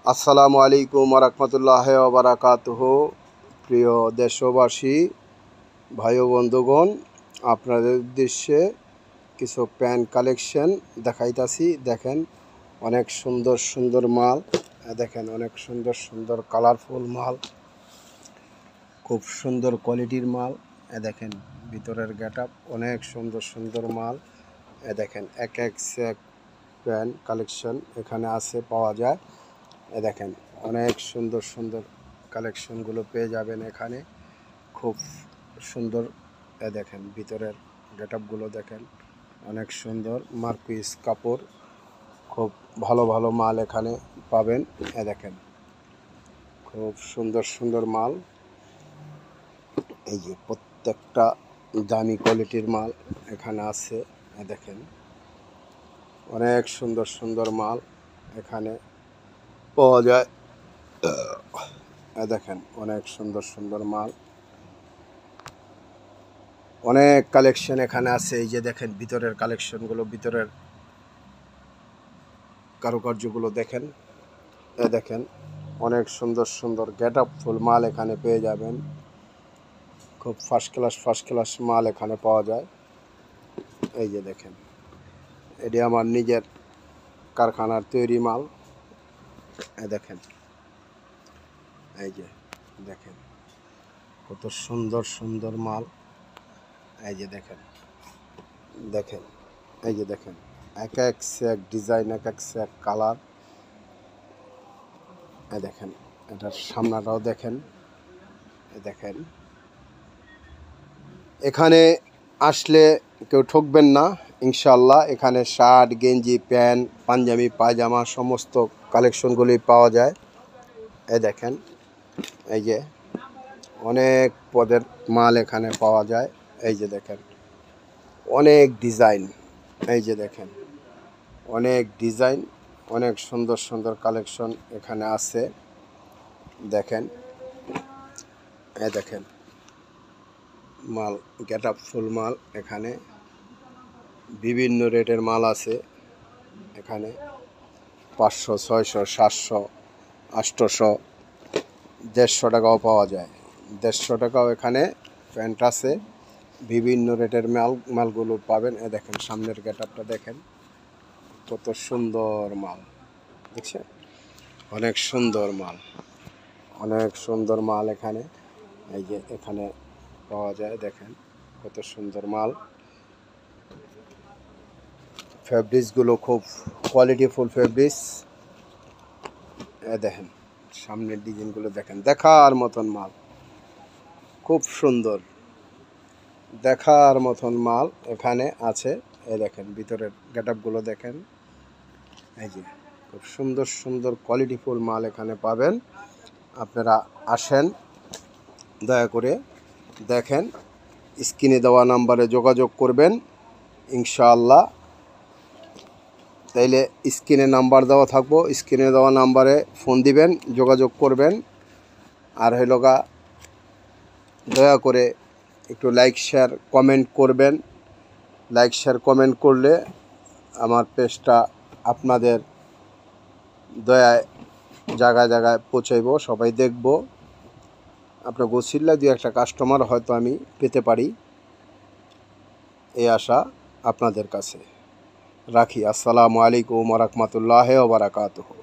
আসসালামু আলাইকুম ওয়া রাহমাতুল্লাহি ওয়া বারাকাতুহু। প্রিয় দেশবাসী, ভাই ও বন্ধুগণ, আপনাদের উদ্দেশ্যে কিছু প্যান্ট কালেকশন দেখাইতাছি। দেখেন অনেক সুন্দর সুন্দর মাল, দেখেন অনেক সুন্দর সুন্দর কালারফুল মাল, খুব সুন্দর কোয়ালিটির মাল। দেখেন ভিতরের গেটআপ, অনেক সুন্দর সুন্দর মাল। দেখেন এক এক সেক প্যান্ট কালেকশন এখানে আছে, পাওয়া যায়। দেখেন অনেক সুন্দর সুন্দর কালেকশনগুলো পেয়ে যাবেন এখানে, খুব সুন্দর। দেখেন ভিতরের গেটআপগুলো দেখেন, অনেক সুন্দর মার্কুইস কাপড়, খুব ভালো ভালো মাল এখানে পাবেন। দেখেন খুব সুন্দর সুন্দর মাল, এই যে প্রত্যেকটা দামি কোয়ালিটির মাল এখানে আছে। দেখেন অনেক সুন্দর সুন্দর মাল এখানে পাওয়া যায়। দেখেন অনেক সুন্দর সুন্দর মাল, অনেক কালেকশন এখানে আছে। এই যে দেখেন ভিতরের কালেকশনগুলো, ভিতরের কারুকার্যগুলো দেখেন। দেখেন অনেক সুন্দর সুন্দর গেটআপ ফুল মাল এখানে পেয়ে যাবেন। খুব ফার্স্ট ক্লাস মাল এখানে পাওয়া যায়। এই যে দেখেন এটি আমার নিজের কারখানার তৈরি মাল। দেখেন এই যে দেখেন কত সুন্দর সুন্দর মাল। এই যে দেখেন দেখেন এই যে দেখেন এক এক সেক ডিজাইন, এক এক সেক কালার। দেখেন এটার সামনাটাও দেখেন। দেখেন এখানে আসলে কেউ ঠকবেন না ইনশাল্লাহ। এখানে শার্ট, গেঞ্জি, প্যান্ট, পাঞ্জাবি, পায়জামা সমস্ত কালেকশনগুলি পাওয়া যায়। দেখেন এই যে অনেক পদের মাল এখানে পাওয়া যায়। এই যে দেখেন অনেক ডিজাইন, এই যে দেখেন অনেক ডিজাইন, অনেক সুন্দর সুন্দর কালেকশন এখানে আছে। দেখেন দেখেন মাল, গেটআপ ফুল মাল এখানে, বিভিন্ন রেটের মাল আছে এখানে। 500, 600, 700, 800, 150 টাকাও পাওয়া যায়। 150 টাকাও এখানে প্যান্ট আছে। বিভিন্ন রেটের মালগুলো পাবেন। দেখেন সামনের গেটআপটা দেখেন, কত সুন্দর মাল দেখছেন, অনেক সুন্দর মাল, অনেক সুন্দর মাল এখানে। এই যে এখানে পাওয়া যায়। দেখেন কত সুন্দর মাল, ফেব্রিক্সগুলো খুব কোয়ালিটিফুল ফেব্রিক্স। দেখেন সামনের ডিজাইনগুলো দেখেন, দেখার মতন মাল, খুব সুন্দর দেখার মতন মাল এখানে আছে। এই দেখেন ভিতরের গেটআপগুলো দেখেন। এই যে খুব সুন্দর সুন্দর কোয়ালিটিফুল মাল এখানে পাবেন। আপনারা আসেন, দয়া করে দেখেন। স্ক্রিনে দেওয়া নাম্বারে যোগাযোগ করবেন ইনশাআল্লাহ। তাইলে স্ক্রিনে নাম্বার দেওয়া থাকবো, স্ক্রিনে দেওয়া নাম্বারে ফোন দিবেন, যোগাযোগ করবেন। আর হইলগা দয়া করে একটু লাইক শেয়ার কমেন্ট করবেন। লাইক শেয়ার কমেন্ট করলে আমার পেজটা আপনাদের দয়ায় জায়গায় জায়গায় পৌঁছাইব, সবাই দেখব। আপনার গোসিল্লা 2-1 কাস্টমার হয়তো আমি পেতে পারি, এই আশা আপনাদের কাছে রাখি। আসসালামু আলাইকুম ওয়া রাহমাতুল্লাহি ওয়া বারাকাতুহু।